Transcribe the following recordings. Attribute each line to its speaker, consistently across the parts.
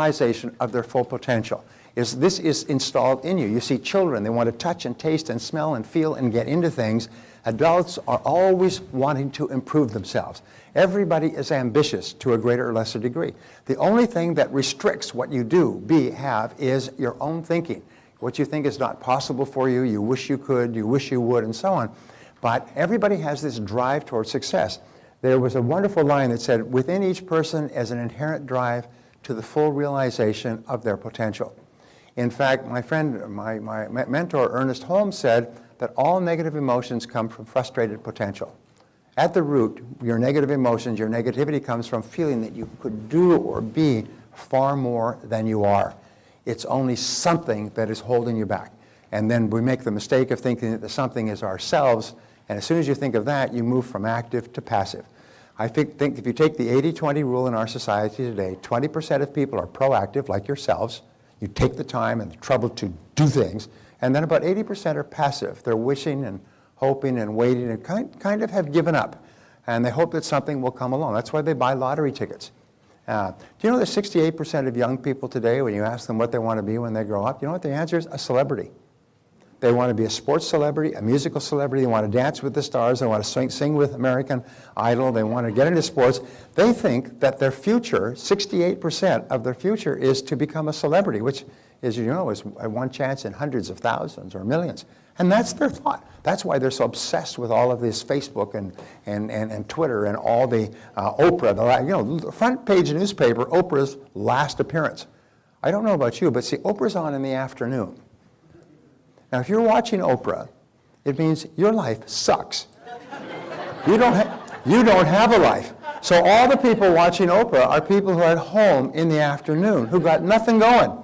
Speaker 1: realization of their full potential. This is installed in you. You see children, they want to touch and taste and smell and feel and get into things. Adults are always wanting to improve themselves. Everybody is ambitious to a greater or lesser degree. The only thing that restricts what you do, have, is your own thinking. What you think is not possible for you, you wish you could, you wish you would, and so on. But everybody has this drive towards success. There was a wonderful line that said, within each person is an inherent drive to the full realization of their potential. In fact, my friend, my mentor, Ernest Holmes, said that all negative emotions come from frustrated potential. At the root, your negative emotions, your negativity comes from feeling that you could do or be far more than you are. It's only something that is holding you back. And then we make the mistake of thinking that the something is ourselves, and as soon as you think of that, you move from active to passive. I think if you take the 80-20 rule in our society today, 20% of people are proactive, like yourselves. You take the time and the trouble to do things, and then about 80% are passive. They're wishing and hoping and waiting and kind of have given up, and they hope that something will come along. That's why they buy lottery tickets. Do you know that 68% of young people today, when you ask them what they want to be when they grow up, you know what the answer is? A celebrity. They want to be a sports celebrity, a musical celebrity. They want to dance with the stars. They want to sing with American Idol. They want to get into sports. They think that their future, 68% of their future, is to become a celebrity, which, as you know, is one chance in hundreds of thousands or millions. And that's their thought. That's why they're so obsessed with all of this Facebook and Twitter and all the Oprah. The front page newspaper, Oprah's last appearance. I don't know about you, but see, Oprah's on in the afternoon. Now, if you're watching Oprah, it means your life sucks. You don't have a life. So all the people watching Oprah are people who are at home in the afternoon, who got nothing going,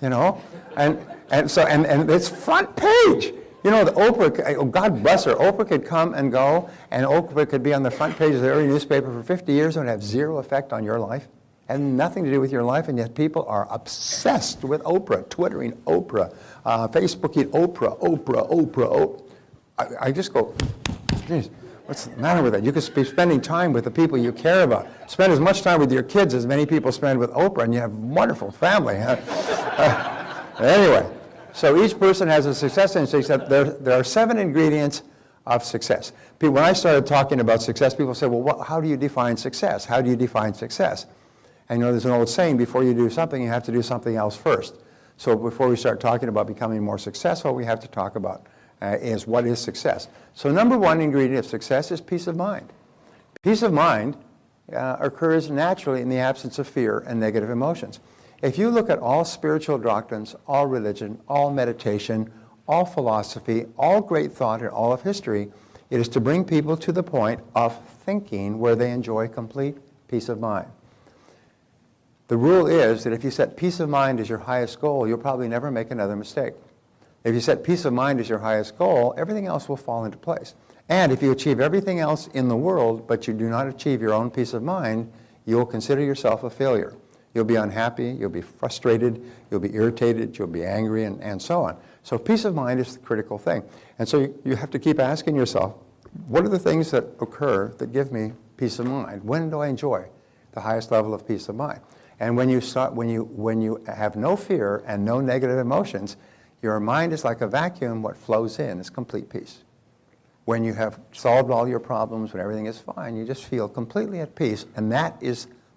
Speaker 1: and it's front page. The Oprah, God bless her, Oprah could come and go, and Oprah could be on the front page of every newspaper for 50 years and have zero effect on your life, and nothing to do with your life, and yet people are obsessed with Oprah, Twittering Oprah, Facebooking Oprah. I just go, geez, what's the matter with that? You could be spending time with the people you care about. Spend as much time with your kids as many people spend with Oprah, and you have a wonderful family. Anyway, so each person has a success instinct. There are 7 ingredients of success. When I started talking about success, people said, well, how do you define success? How do you define success? And there's an old saying, before you do something, you have to do something else first. So before we start talking about becoming more successful, we have to talk about is what is success. So number 1 ingredient of success is peace of mind. Peace of mind occurs naturally in the absence of fear and negative emotions. If you look at all spiritual doctrines, all religion, all meditation, all philosophy, all great thought, and all of history, it is to bring people to the point of thinking where they enjoy complete peace of mind. The rule is that if you set peace of mind as your highest goal, you'll probably never make another mistake. If you set peace of mind as your highest goal, everything else will fall into place. And if you achieve everything else in the world, but you do not achieve your own peace of mind, you'll consider yourself a failure. You'll be unhappy, you'll be frustrated, you'll be irritated, you'll be angry, and so on. So peace of mind is the critical thing. And so you have to keep asking yourself, what are the things that occur that give me peace of mind? When do I enjoy the highest level of peace of mind? And when you have no fear and no negative emotions, your mind is like a vacuum. What flows in is complete peace. When you have solved all your problems, when everything is fine, you just feel completely at peace. And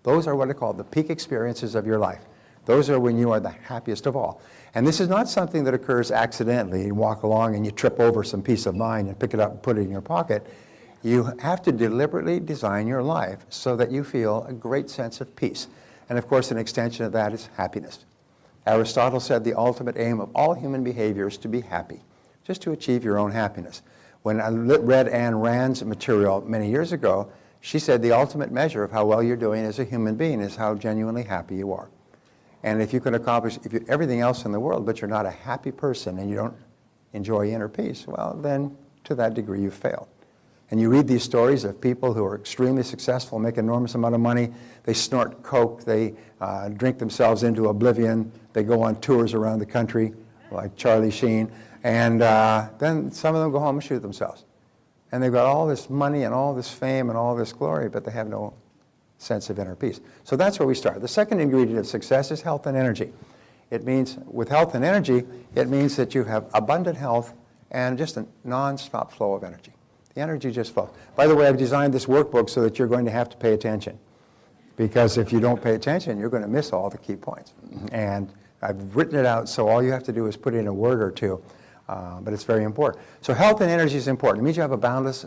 Speaker 1: those are what are called the peak experiences of your life. Those are when you are the happiest of all. And this is not something that occurs accidentally. You walk along and you trip over some peace of mind and pick it up and put it in your pocket. You have to deliberately design your life so that you feel a great sense of peace. And of course, an extension of that is happiness. Aristotle said the ultimate aim of all human behavior is to be happy, just to achieve your own happiness. When I read Ayn Rand's material many years ago, she said the ultimate measure of how well you're doing as a human being is how genuinely happy you are. And if you can accomplish everything else in the world, but you're not a happy person and you don't enjoy inner peace, well, then to that degree you failed. And you read these stories of people who are extremely successful, make an enormous amount of money, they snort coke, they drink themselves into oblivion, they go on tours around the country, like Charlie Sheen, and then some of them go home and shoot themselves. And they've got all this money and all this fame and all this glory, but they have no sense of inner peace. So that's where we start. The second ingredient of success is health and energy. It means, with health and energy, it means that you have abundant health and just a non-stop flow of energy. The energy just flows. By the way, I've designed this workbook so that you're going to have to pay attention. Because if you don't pay attention, you're going to miss all the key points. And I've written it out, so all you have to do is put in a word or two. But it's very important. So health and energy is important. It means you have a boundless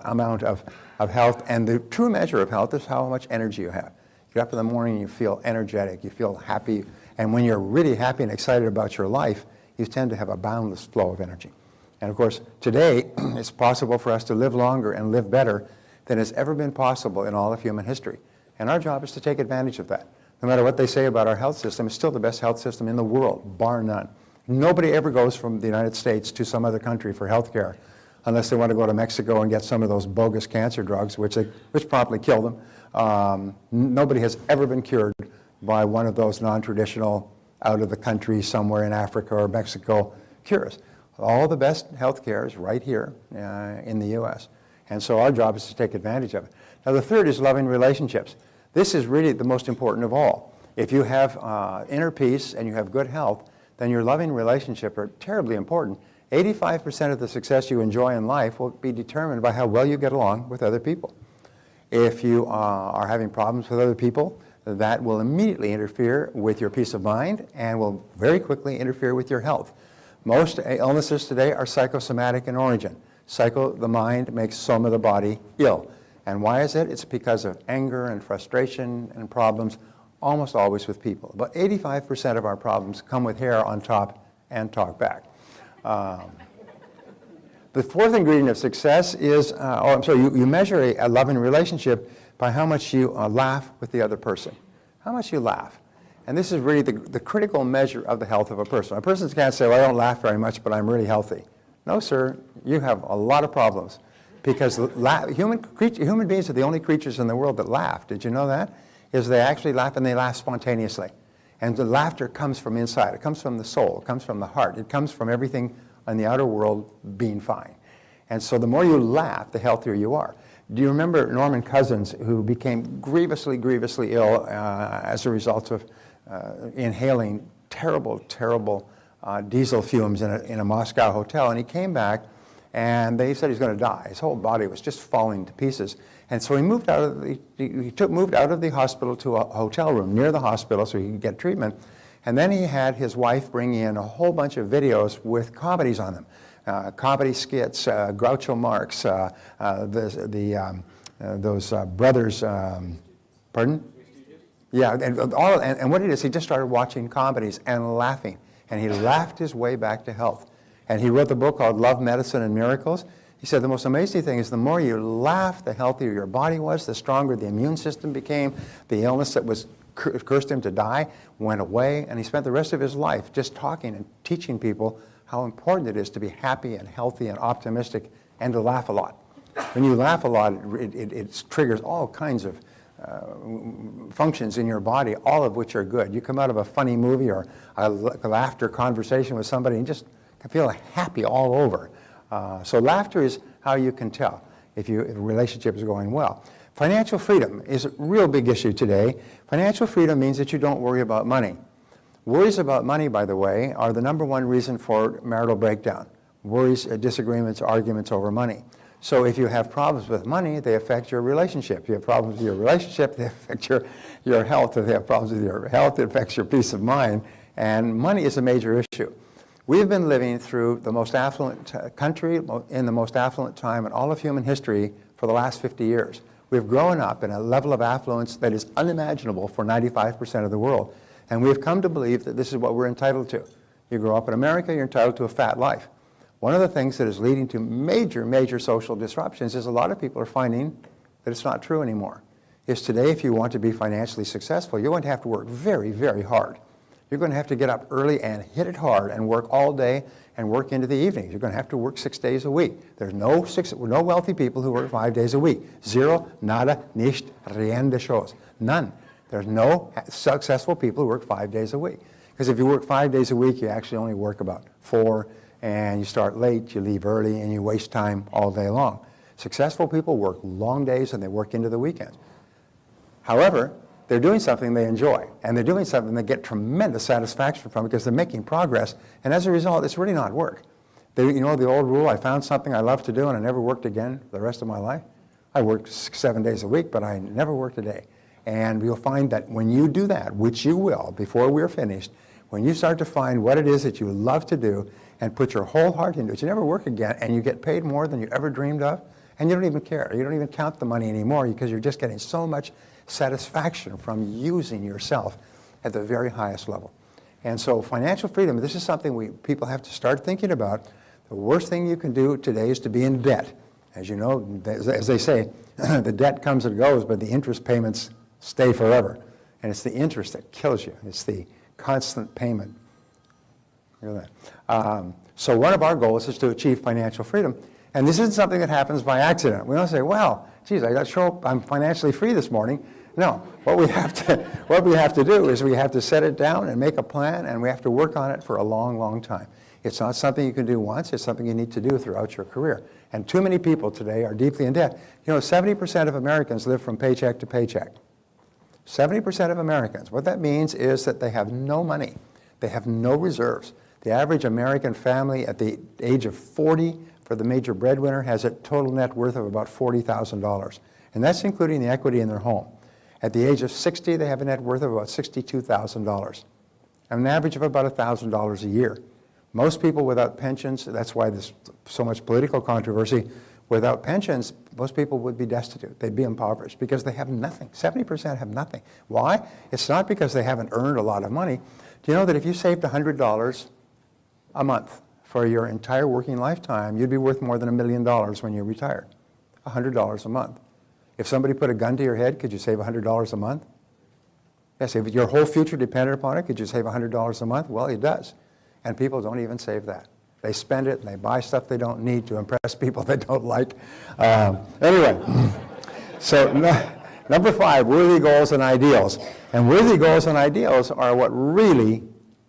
Speaker 1: amount of health. And the true measure of health is how much energy you have. You get up in the morning and you feel energetic, you feel happy. And when you're really happy and excited about your life, you tend to have a boundless flow of energy. And of course, today, it's possible for us to live longer and live better than has ever been possible in all of human history. And our job is to take advantage of that. No matter what they say about our health system, it's still the best health system in the world, bar none. Nobody ever goes from the United States to some other country for health care unless they want to go to Mexico and get some of those bogus cancer drugs, which promptly kill them. Nobody has ever been cured by one of those non-traditional, out-of-the-country, somewhere in Africa or Mexico cures. All the best health care is right here in the U.S. And so our job is to take advantage of it. Now the third is loving relationships. This is really the most important of all. If you have inner peace and you have good health, then your loving relationship are terribly important. 85% of the success you enjoy in life will be determined by how well you get along with other people. If you are having problems with other people, that will immediately interfere with your peace of mind and will very quickly interfere with your health. Most illnesses today are psychosomatic in origin. Psycho, the mind, makes soma, the body, ill. And why is it? It's because of anger and frustration and problems, almost always with people. About 85% of our problems come with hair on top and talk back. The fourth ingredient of success is, you measure a loving relationship by how much you laugh with the other person. How much you laugh. And this is really the critical measure of the health of a person. A person can't say, well, I don't laugh very much, but I'm really healthy. No, sir, you have a lot of problems. Because human beings are the only creatures in the world that laugh. Did you know that? Is they actually laugh, and they laugh spontaneously. And the laughter comes from inside. It comes from the soul. It comes from the heart. It comes from everything in the outer world being fine. And so the more you laugh, the healthier you are. Do you remember Norman Cousins, who became grievously, grievously ill as a result of inhaling terrible, terrible diesel fumes in a Moscow hotel? And he came back, and they said he's going to die. His whole body was just falling to pieces. And so he moved out of the hospital to a hotel room near the hospital so he could get treatment. And then he had his wife bring in a whole bunch of videos with comedies on them. Comedy skits, Groucho Marx, those brothers, pardon? Yeah, and what it is, he just started watching comedies and laughing. And he laughed his way back to health. And he wrote the book called Love, Medicine, and Miracles. He said the most amazing thing is the more you laugh, the healthier your body was, the stronger the immune system became. The illness that was cursed him to die went away. And he spent the rest of his life just talking and teaching people how important it is to be happy and healthy and optimistic and to laugh a lot. When you laugh a lot, it triggers all kinds of functions in your body, all of which are good. You come out of a funny movie or a laughter conversation with somebody and just feel happy all over. So laughter is how you can tell if a relationship is going well. Financial freedom is a real big issue today. Financial freedom means that you don't worry about money. Worries about money, by the way, are the number one reason for marital breakdown. Worries, disagreements, arguments over money. So if you have problems with money, they affect your relationship. If you have problems with your relationship, they affect your health. If you have problems with your health, it affects your peace of mind. And money is a major issue. We've been living through the most affluent country in the most affluent time in all of human history for the last 50 years. We've grown up in a level of affluence that is unimaginable for 95% of the world. And we've come to believe that this is what we're entitled to. You grow up in America, you're entitled to a fat life. One of the things that is leading to major, major social disruptions is a lot of people are finding that it's not true anymore. Is today, if you want to be financially successful, you're going to have to work very, very hard. You're going to have to get up early and hit it hard and work all day and work into the evenings. You're going to have to work 6 days a week. There's no wealthy people who work 5 days a week. Zero, nada, nicht, rien de chose. None. There's no successful people who work 5 days a week. Because if you work 5 days a week, you actually only work about 4, and you start late, you leave early, and you waste time all day long. Successful people work long days and they work into the weekends. However, they're doing something they enjoy, and they're doing something they get tremendous satisfaction from because they're making progress, and as a result, it's really not work. You know the old rule, I found something I love to do and I never worked again the rest of my life? I worked 7 days a week, but I never worked a day. And you'll find that when you do that, which you will before we're finished, when you start to find what it is that you love to do and put your whole heart into it, you never work again, and you get paid more than you ever dreamed of, and you don't even care. You don't even count the money anymore because you're just getting so much satisfaction from using yourself at the very highest level. And so financial freedom, this is something people have to start thinking about. The worst thing you can do today is to be in debt. As you know, as they say, the debt comes and goes, but the interest payments stay forever. And it's the interest that kills you. It's the constant payment. Look at that. So one of our goals is to achieve financial freedom. And this isn't something that happens by accident. We don't say, well, geez, I got to show up, I'm financially free this morning. No, what we have to do is we have to set it down and make a plan, and we have to work on it for a long, long time. It's not something you can do once, it's something you need to do throughout your career. And too many people today are deeply in debt. You know, 70% of Americans live from paycheck to paycheck. 70% of Americans. What that means is that they have no money. They have no reserves. The average American family at the age of 40 for the major breadwinner has a total net worth of about $40,000. And that's including the equity in their home. At the age of 60, they have a net worth of about $62,000, an average of about $1,000 a year. Most people without pensions, that's why there's so much political controversy, without pensions, most people would be destitute. They'd be impoverished because they have nothing. 70% have nothing. Why? It's not because they haven't earned a lot of money. Do you know that if you saved $100 a month for your entire working lifetime, you'd be worth more than $1 million when you're retired? $100 a month. If somebody put a gun to your head, could you save $100 a month? Yes, if your whole future depended upon it, could you save $100 a month? Well, it does. And people don't even save that. They spend it and they buy stuff they don't need to impress people they don't like. Anyway, so number 5, worthy goals and ideals. And worthy goals and ideals are what really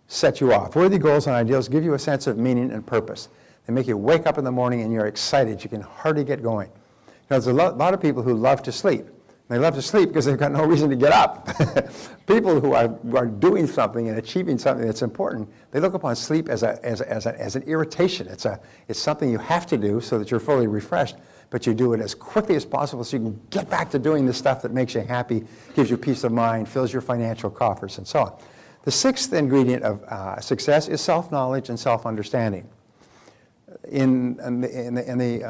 Speaker 1: set you off. Worthy goals and ideals give you a sense of meaning and purpose. They make you wake up in the morning and you're excited. You can hardly get going. You know, there's a lot of people who love to sleep. They love to sleep because they've got no reason to get up. People who are doing something and achieving something that's important, they look upon sleep as an irritation. It's something you have to do so that you're fully refreshed, but you do it as quickly as possible so you can get back to doing the stuff that makes you happy, gives you peace of mind, fills your financial coffers, and so on. The 6th ingredient of success is self-knowledge and self-understanding. In the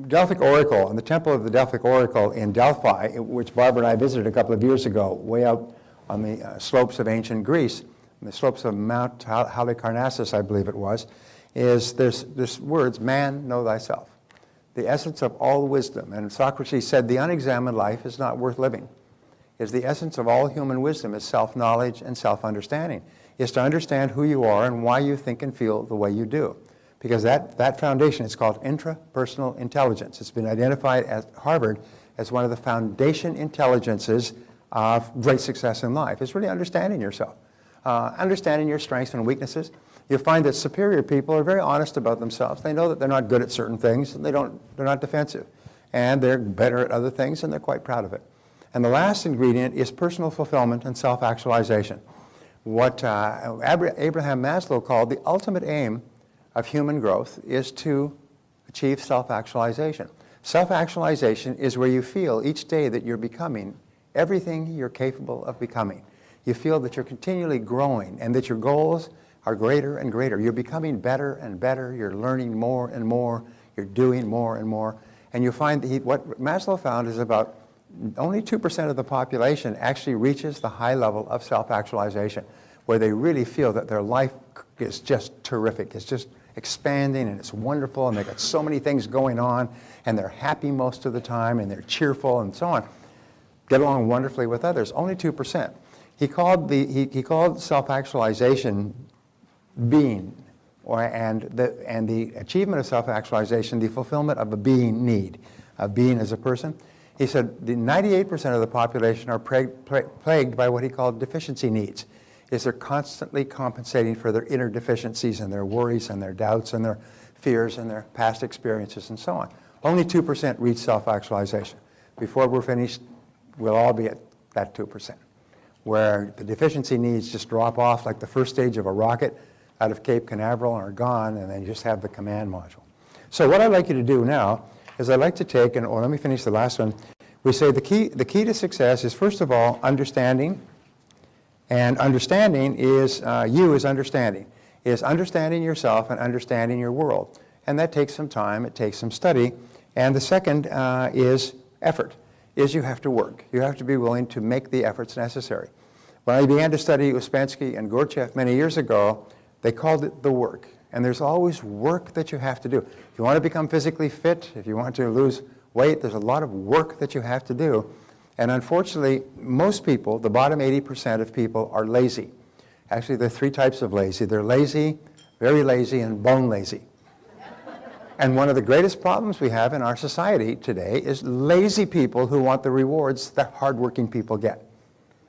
Speaker 1: Delphic Oracle, in the Temple of the Delphic Oracle in Delphi, which Barbara and I visited a couple of years ago, way out on the slopes of ancient Greece, on the slopes of Mount Halicarnassus, I believe it was, is there's words, man, know thyself, the essence of all wisdom. And Socrates said, the unexamined life is not worth living. Is the essence of all human wisdom is self-knowledge and self-understanding, is to understand who you are and why you think and feel the way you do. Because that foundation is called intrapersonal intelligence. It's been identified at Harvard as one of the foundation intelligences of great success in life. It's really understanding yourself, understanding your strengths and weaknesses. You'll find that superior people are very honest about themselves. They know that they're not good at certain things, and they're not defensive. And they're better at other things, and they're quite proud of it. And the last ingredient is personal fulfillment and self-actualization. What Abraham Maslow called the ultimate aim of human growth is to achieve self-actualization. Self-actualization is where you feel each day that you're becoming everything you're capable of becoming. You feel that you're continually growing and that your goals are greater and greater. You're becoming better and better. You're learning more and more. You're doing more and more. And you find that what Maslow found is about only 2% of the population actually reaches the high level of self-actualization, where they really feel that their life is just terrific. It's just expanding and it's wonderful and they've got so many things going on and they're happy most of the time and they're cheerful and so on. Get along wonderfully with others. Only 2%. He called self-actualization being, and the achievement of self-actualization the fulfillment of a being need, a being as a person. He said the 98% of the population are plagued by what he called deficiency needs. Is they're constantly compensating for their inner deficiencies and their worries and their doubts and their fears and their past experiences and so on. Only 2% reach self-actualization. Before we're finished, we'll all be at that 2%, where the deficiency needs just drop off like the first stage of a rocket out of Cape Canaveral and are gone, and then you just have the command module. So what I'd like you to do now is I'd like to take, and let me finish the last one. We say the key to success is, first of all, understanding. And understanding is, is understanding yourself and understanding your world. And that takes some time, it takes some study. And the second is effort, is you have to work. You have to be willing to make the efforts necessary. When I began to study Ouspensky and Gurdjieff many years ago, they called it the work. And there's always work that you have to do. If you want to become physically fit, if you want to lose weight, there's a lot of work that you have to do. And unfortunately, most people, the bottom 80% of people, are lazy. Actually, there are three types of lazy. They're lazy, very lazy, and bone lazy. And one of the greatest problems we have in our society today is lazy people who want the rewards that hardworking people get.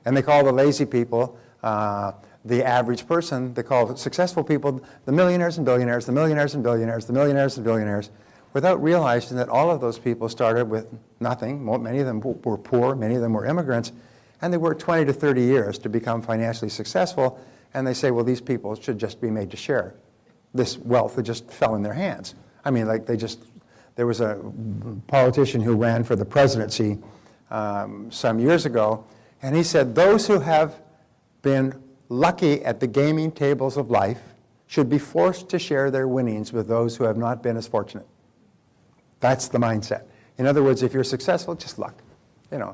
Speaker 1: And they call the lazy people the average person. They call successful people the millionaires and billionaires, the millionaires and billionaires, the millionaires and billionaires, without realizing that all of those people started with nothing. Many of them were poor, many of them were immigrants, and they worked 20 to 30 years to become financially successful, and they say, well, these people should just be made to share this wealth that just fell in their hands. I mean, like there was a politician who ran for the presidency some years ago, and he said, those who have been lucky at the gaming tables of life should be forced to share their winnings with those who have not been as fortunate. That's the mindset. In other words, if you're successful, just luck.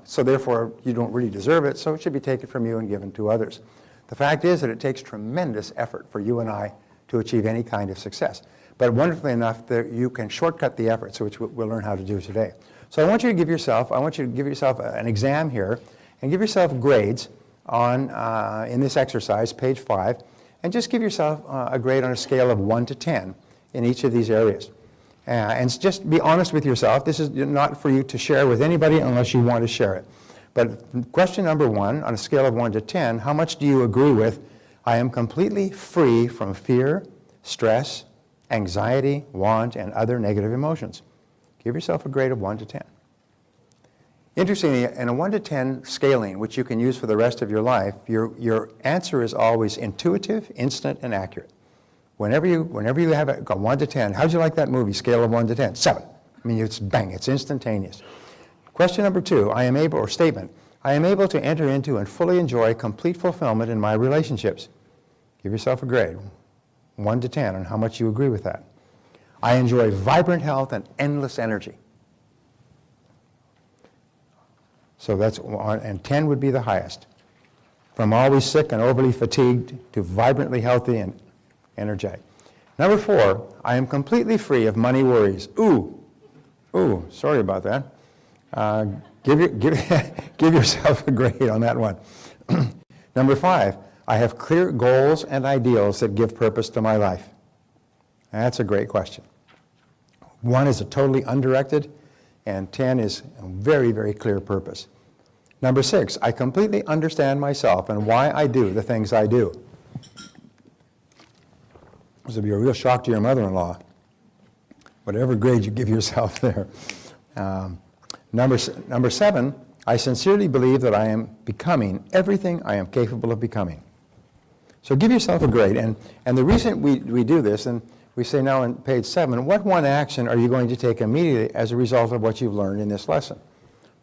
Speaker 1: So therefore, you don't really deserve it, so it should be taken from you and given to others. The fact is that it takes tremendous effort for you and I to achieve any kind of success. But wonderfully enough, that you can shortcut the efforts, which we'll learn how to do today. So I want you to give yourself an exam here, and give yourself grades on, in this exercise, page 5, and just give yourself a grade on a scale of 1 to 10 in each of these areas. And just be honest with yourself. This is not for you to share with anybody unless you want to share it. But question number 1, on a scale of 1 to 10, how much do you agree with, I am completely free from fear, stress, anxiety, want, and other negative emotions? Give yourself a grade of 1 to 10. Interestingly, in a 1 to 10 scaling, which you can use for the rest of your life, your answer is always intuitive, instant, and accurate. Whenever you have a 1 to 10, how'd you like that movie, scale of 1 to 10? 7. I mean, it's bang, it's instantaneous. Question number 2, I am able to enter into and fully enjoy complete fulfillment in my relationships. Give yourself a grade, 1 to 10, on how much you agree with that. I enjoy vibrant health and endless energy. So that's 1, and 10 would be the highest. From always sick and overly fatigued to vibrantly healthy and energetic. Number 4, I am completely free of money worries. Ooh, sorry about that. Give yourself a grade on that one. Number 5, I have clear goals and ideals that give purpose to my life. That's a great question. 1 is a totally undirected, and 10 is a very, very clear purpose. Number 6, I completely understand myself and why I do the things I do. This will be a real shock to your mother-in-law, whatever grade you give yourself there. Number 7, I sincerely believe that I am becoming everything I am capable of becoming. So give yourself a grade. And the reason we do this, and we say now on page 7, what one action are you going to take immediately as a result of what you've learned in this lesson?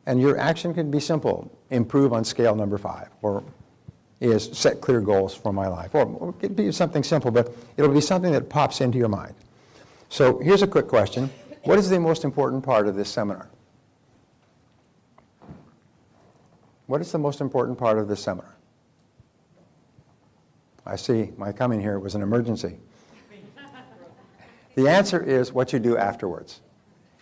Speaker 1: And your action can be simple. Improve on scale number 5, or is set clear goals for my life. Or it could be something simple, but it'll be something that pops into your mind. So here's a quick question. What is the most important part of this seminar? What is the most important part of this seminar? I see my coming here was an emergency. The answer is what you do afterwards.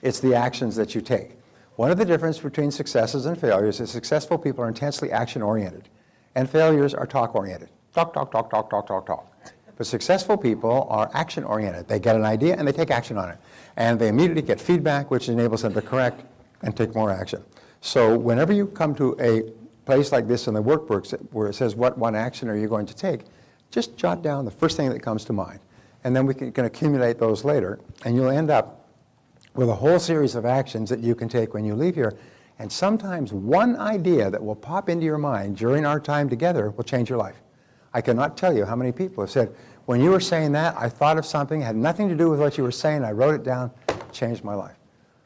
Speaker 1: It's the actions that you take. One of the differences between successes and failures is successful people are intensely action-oriented, and failures are talk-oriented. Talk, talk, talk, talk, talk, talk, talk. But successful people are action-oriented. They get an idea and they take action on it. And they immediately get feedback, which enables them to correct and take more action. So whenever you come to a place like this in the workbooks where it says what one action are you going to take, just jot down the first thing that comes to mind. And then we can accumulate those later, and you'll end up with a whole series of actions that you can take when you leave here. And sometimes one idea that will pop into your mind during our time together will change your life. I cannot tell you how many people have said, when you were saying that, I thought of something, had nothing to do with what you were saying, I wrote it down, changed my life.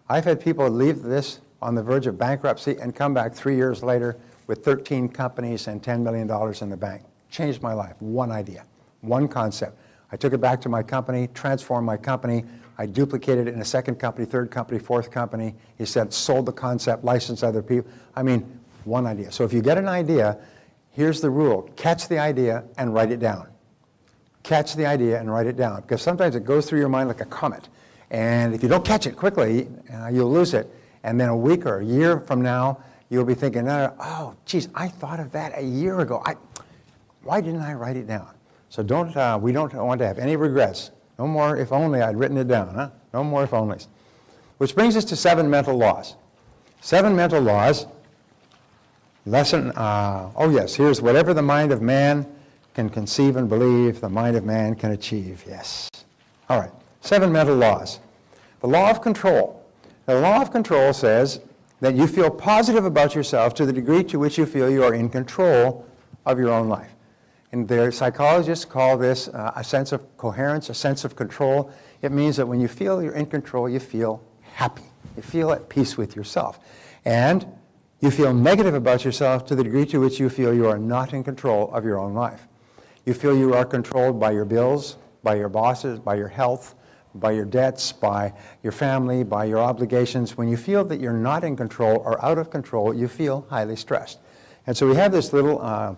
Speaker 1: I've had people leave this on the verge of bankruptcy and come back 3 years later with 13 companies and $10 million in the bank. Changed my life. One idea, one concept. I took it back to my company, transformed my company. I duplicated it in a second company, third company, fourth company. He said, sold the concept, licensed other people. I mean, one idea. So if you get an idea, here's the rule. Catch the idea and write it down. Catch the idea and write it down. Because sometimes it goes through your mind like a comet. And if you don't catch it quickly, you'll lose it. And then a week or a year from now, you'll be thinking, oh, geez, I thought of that a year ago. Why didn't I write it down? So we don't want to have any regrets. No more if only I'd written it down. Huh? No more if onlys. Which brings us to 7 mental laws. 7 mental laws. Lesson, oh yes, here's whatever the mind of man can conceive and believe, the mind of man can achieve. Yes. All right, 7 mental laws. The law of control. Now, the law of control says that you feel positive about yourself to the degree to which you feel you are in control of your own life. And the psychologists call this a sense of coherence, a sense of control. It means that when you feel you're in control, you feel happy. You feel at peace with yourself. And you feel negative about yourself to the degree to which you feel you are not in control of your own life. You feel you are controlled by your bills, by your bosses, by your health, by your debts, by your family, by your obligations. When you feel that you're not in control or out of control, you feel highly stressed. And so we have this little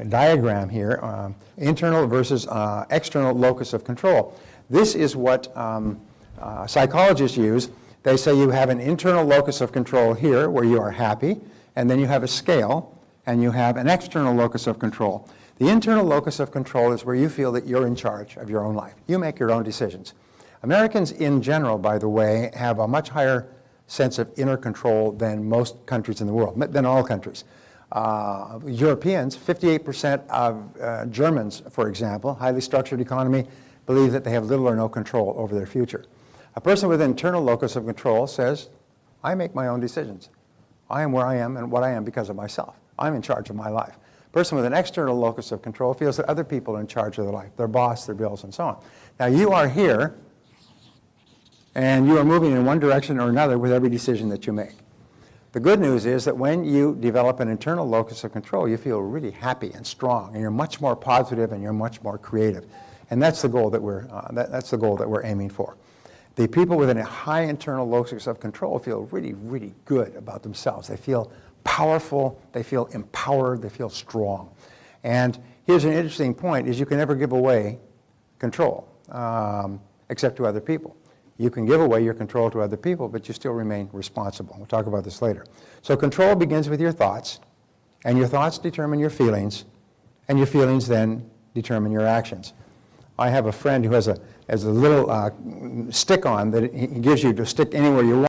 Speaker 1: diagram here, internal versus external locus of control. This is what psychologists use. They say you have an internal locus of control here where you are happy, and then you have a scale, and you have an external locus of control. The internal locus of control is where you feel that you're in charge of your own life. You make your own decisions. Americans in general, by the way, have a much higher sense of inner control than most countries in the world, than all countries. Europeans, 58% of Germans, for example, highly structured economy, believe that they have little or no control over their future. A person with internal locus of control says, I make my own decisions. I am where I am and what I am because of myself. I'm in charge of my life. A person with an external locus of control feels that other people are in charge of their life, their boss, their bills, and so on. Now you are here, and you are moving in one direction or another with every decision that you make. The good news is that when you develop an internal locus of control, you feel really happy and strong, and you're much more positive and you're much more creative. And that's the goal that we're aiming for. The people with a high internal locus of control feel really, really good about themselves. They feel powerful, they feel empowered, they feel strong. And here's an interesting point, is you can never give away control, except to other people. You can give away your control to other people, but you still remain responsible. We'll talk about this later. So control begins with your thoughts, and your thoughts determine your feelings, and your feelings then determine your actions. I have a friend who has a little stick-on that he gives you to stick anywhere you want.